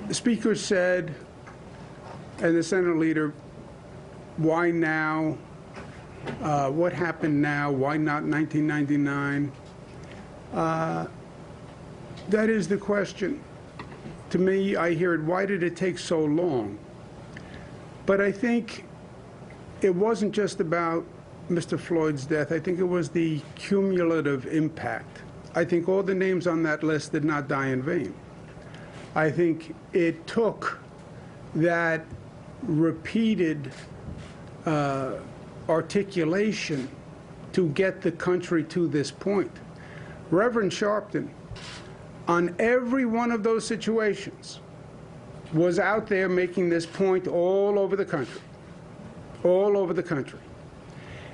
The Speaker said, and the Senate leader, why now? What happened now? Why not 1999? That is the question. To me, I hear it, why did it take so long? But I think it wasn't just about Mr. Floyd's death. I think it was the cumulative impact. I think all the names on that list did not die in vain. I think it took that repeated articulation to get the country to this point. Reverend Sharpton, on every one of those situations, was out there making this point all over the country, all over the country.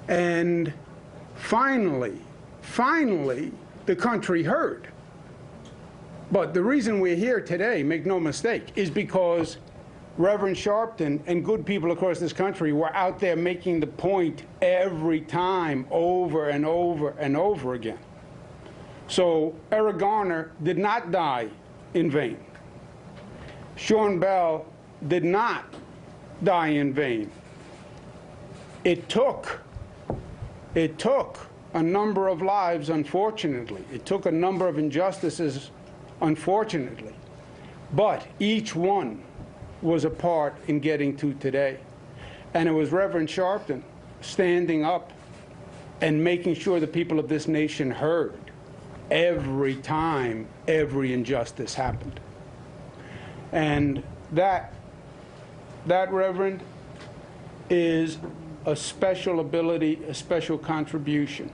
And finally, the country heard. But the reason we're here today, make no mistake, is because Reverend Sharpton and good people across this country were out there making the point every time, over and over and over again. So Eric Garner did not die in vain. Sean Bell did not die in vain. It took a number of lives, unfortunately. It took a number of injustices, unfortunately. But each one was a part in getting to today. And it was Reverend Sharpton standing up and making sure the people of this nation heard every time every injustice happened. And that Reverend, is a special ability, a special contribution.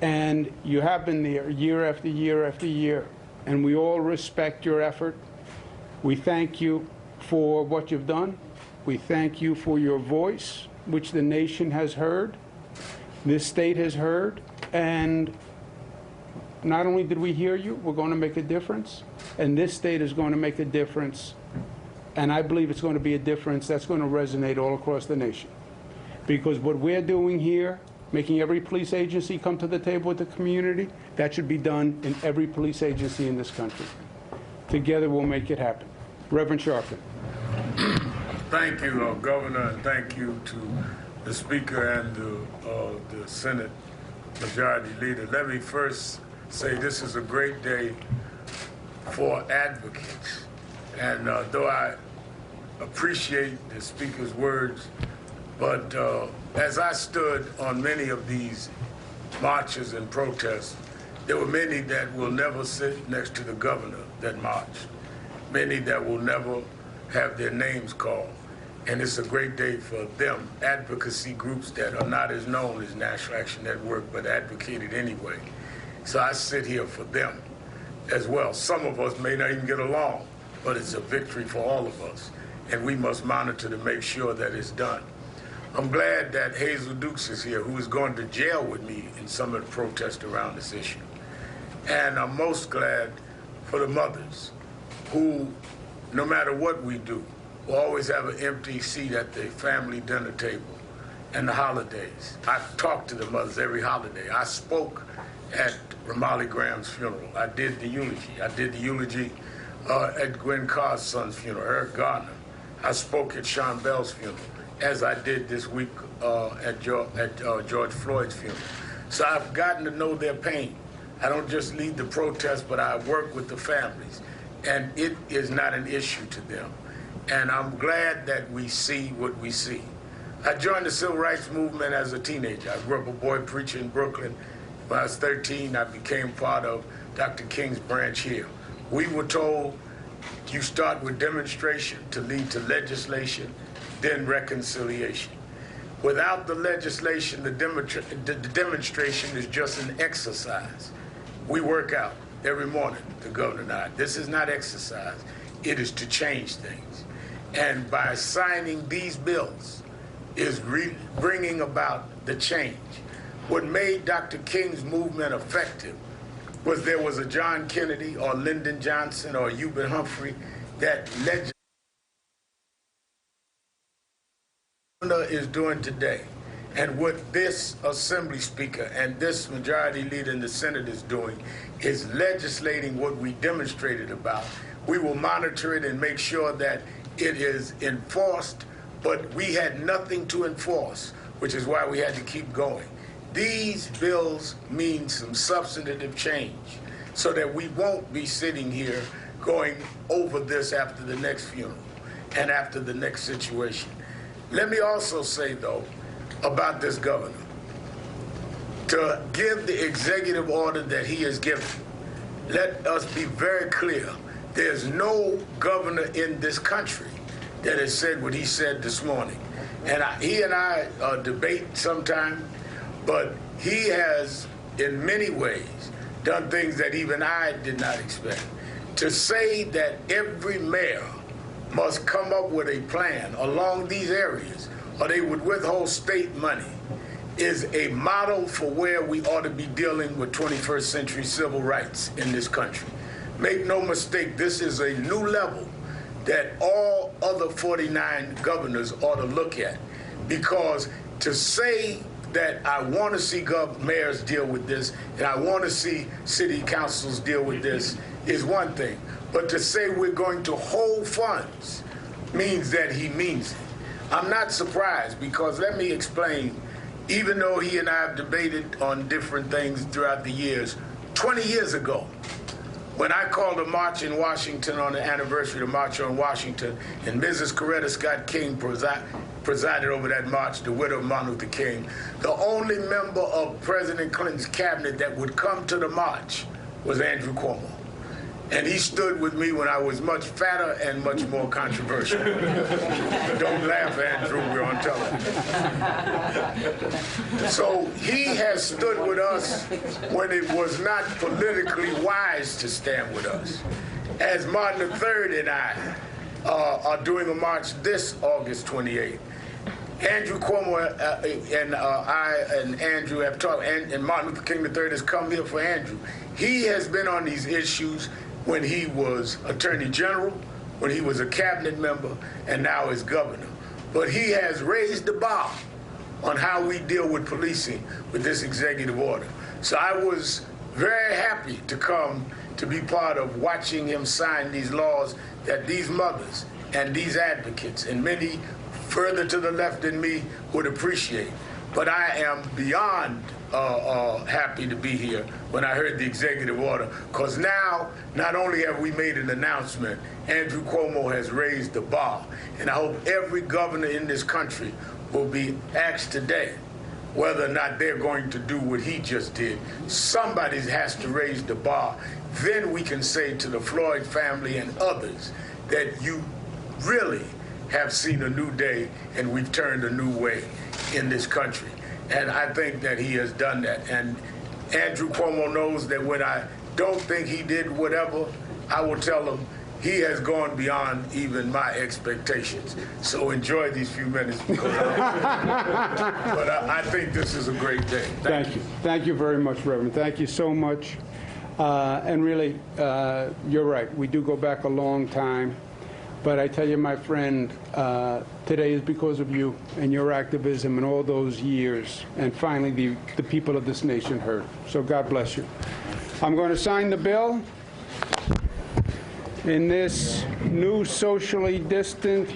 And you have been there year after year after year, and we all respect your effort. We thank you for what you've done. We thank you for your voice, which the nation has heard, this state has heard, and not only did we hear you, we're going to make a difference, and this state is going to make a difference, and I believe it's going to be a difference that's going to resonate all across the nation. Because what we're doing here, making every police agency come to the table with the community, that should be done in every police agency in this country. Together we'll make it happen. Reverend Sharpton. Thank you, Governor, and thank you to the Speaker and the Senate Majority Leader. Let me first say this is a great day for advocates. And though I appreciate the Speaker's words, but as I stood on many of these marches and protests, there were many that will never sit next to the governor that marched, many that will never have their names called. And it's a great day for them, advocacy groups that are not as known as National Action Network, but advocated anyway. So I sit here for them as well. Some of us may not even get along, but it's a victory for all of us. And we must monitor to make sure that it's done. I'm glad that Hazel Dukes is here, who is going to jail with me in some of the protests around this issue. And I'm most glad for the mothers who, no matter what we do, will always have an empty seat at the family dinner table and the holidays. I talk to the mothers every holiday. I spoke at Ramali Graham's funeral. I did the eulogy. I did the eulogy at Gwen Carr's son's funeral, Eric Garner. I spoke at Sean Bell's funeral, as I did this week at George Floyd's funeral. So I've gotten to know their pain. I don't just lead the protests, but I work with the families. And it is not an issue to them. And I'm glad that we see what we see. I joined the civil rights movement as a teenager. I grew up a boy preacher in Brooklyn. When I was 13, I became part of Dr. King's branch here. We were told you start with demonstration to lead to legislation, then reconciliation. Without the legislation, the demonstration is just an exercise. We work out every morning, the governor and I. This is not exercise. It is to change things. And by signing these bills is bringing about the change. What made Dr. King's movement effective was there was a John Kennedy or Lyndon Johnson or Hubert Humphrey that is doing today. And what this Assembly Speaker and this Majority Leader in the Senate is doing is legislating what we demonstrated about. We will monitor it and make sure that it is enforced, but we had nothing to enforce, which is why we had to keep going. These bills mean some substantive change so that we won't be sitting here going over this after the next funeral and after the next situation. Let me also say, though, about this governor, to give the executive order that he has given, let us be very clear. There's no governor in this country that has said what he said this morning. And he and I debate sometime, but he has, in many ways, done things that even I did not expect. To say that every mayor must come up with a plan along these areas, or they would withhold state money, is a model for where we ought to be dealing with 21st century civil rights in this country. Make no mistake, this is a new level that all other 49 governors ought to look at. Because to say that I want to see mayors deal with this and I want to see city councils deal with this is one thing. But to say we're going to hold funds means that he means it. I'm not surprised, because let me explain, even though he and I have debated on different things throughout the years, 20 years ago, when I called a march in Washington on the anniversary of the March on Washington, and Mrs. Coretta Scott King presided over that march, the widow of Martin Luther King, the only member of President Clinton's cabinet that would come to the march was Andrew Cuomo. And he stood with me when I was much fatter and much more controversial. Don't laugh, Andrew, we're on television. So he has stood with us when it was not politically wise to stand with us. As Martin III and I are doing a march this August 28th, Andrew Cuomo and I and Andrew have talked, and Martin Luther King III has come here for Andrew. He has been on these issues when he was Attorney General, when he was a cabinet member, and now is governor. But he has raised the bar on how we deal with policing with this executive order. So I was very happy to come to be part of watching him sign these laws that these mothers and these advocates and many further to the left than me would appreciate. But I am beyond happy to be here when I heard the executive order, because now not only have we made an announcement, Andrew Cuomo has raised the bar. And I hope every governor in this country will be asked today whether or not they're going to do what he just did. Somebody has to raise the bar. Then we can say to the Floyd family and others that you really have seen a new day and we've turned a new way in this country. And I think that he has done that. And Andrew Cuomo knows that when I don't think he did whatever, I will tell him he has gone beyond even my expectations. So enjoy these few minutes, because but I think this is a great day. Thank you. Thank you very much, Reverend. Thank you so much. And really, you're right. We do go back a long time. But I tell you, my friend, today is because of you and your activism and all those years. And finally, the people of this nation heard. So God bless you. I'm going to sign the bill in this new socially distant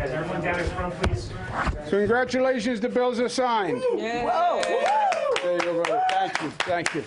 Everyone down in front, please. So congratulations, the bills are signed. Whoa. There you go, brother. Thank you. Thank you.